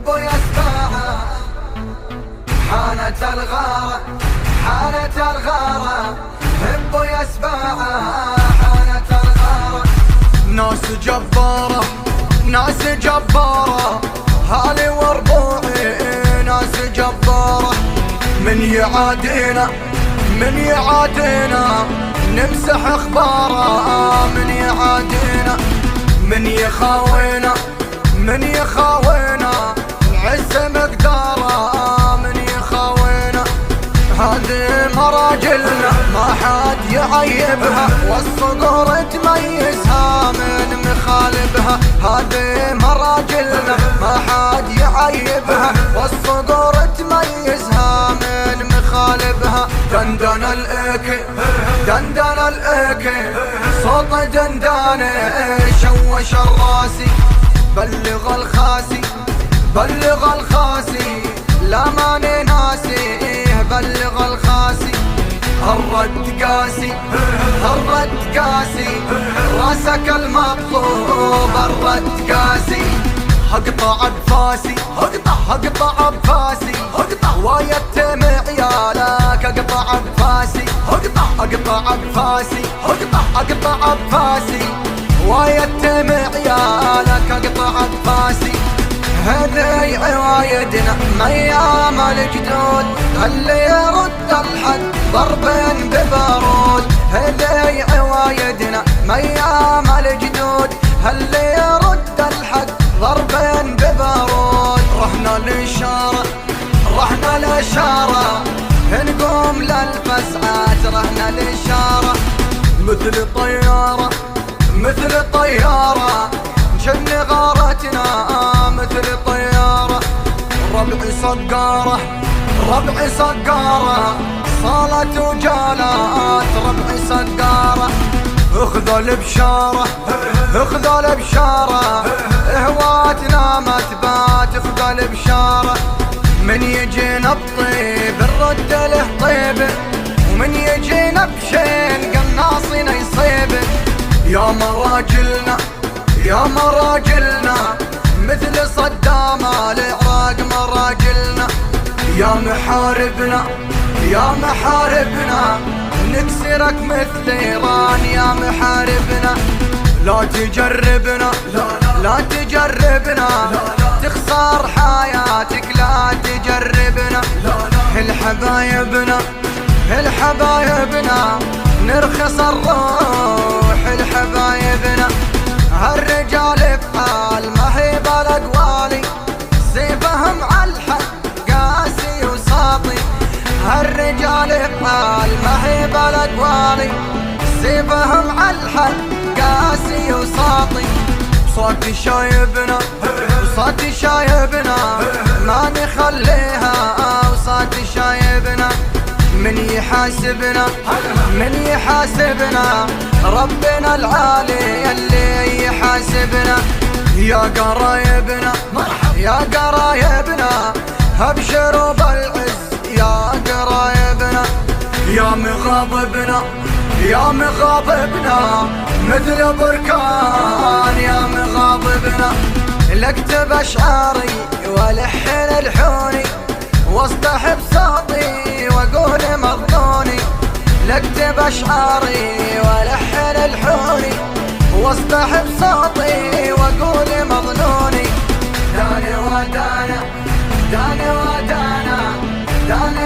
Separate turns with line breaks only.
هبوا يسمعها. حانت الغارة حانت الغارة هبوا يسمعها. حانت الغارة ناس جبارة ناس جبارة هالي وربوعي ناس جبارة. من يعادينا من يعادينا نمسح اخباره. من يعادينا من يخاوينا من يخاوينا نعز مقداره. من يخاوينا هذه مراجلنا ما حد يعيبها والصقور تميزها من مخالبها. هذه مراجلنا ما حد يعيبها والصقور تميزها من مخالبها. دندن الايكي دندن الايكي صوت دندانه شوش الراسي. بلغ الخاسي بلغ الخاسي لا ماني ناسي. بلغ الخاسي الرد قاسي الرد قاسي راسك المطلوب الرد قاسي. هقطع بفاسي هقطع بفاسي ويتم عيالك. اقطع بفاسي اقطع بفاسي اقطع بفاسي ويتم عيالك. اقطع بفاسي هذي عوايدنا ميام الجدود اللي يرد الحد ضربين ببارود. هذي عوايدنا ميام الجدود اللي يرد الحد ضربين ببارود. رحنا الاشاره رحنا الاشاره نقوم للفزعات. رحنا الاشاره مثل طياره مثل طياره نشن غارتنا مثل طياره. ربعي صقاره ربعي صقاره صالت وجالات. ربعي صقاره اخذوا البشاره اخذوا البشاره هواتنا ما تبات. اخذوا البشاره من يجينا بطيب نرد له طيب ومن يجينا بشين قناصنا يصيب. يا مراجلنا يا مراجلنا مثل صدام العراق مراجلنا. يا محاربنا يا محاربنا نكسرك مثل ايران. يا محاربنا لا تجربنا لا تجربنا تخسر حياتك. لا تجربنا الحبايبنا الحبايبنا نرخص الروح. الحبايبنا هالرجال بحال ما هي بالاقوالي سيفهم عالحد قاسي وساطي. هالرجال بحال ما هي بالاقوالي سيفهم عالحد قاسي وساطي. صوتي شايبنا وصوتي شايبنا ما نخليها. وصوتي شايبنا من يحاسبنا من يحاسبنا ربنا العالي اللي يحاسبنا. يا قرايبنا يا قرايبنا ابشروا بالعز. يا قرايبنا يا مغاضبنا يا مغاضبنا مثل بركان. يا مغاضبنا لاكتب اشعاري والحن الحوني واصطحب صوتي واقول مظنوني. لاكتب اشعاري والحن الحوني واصطحب صوتي واقول مظنوني. داني ودانا داني ودانا داني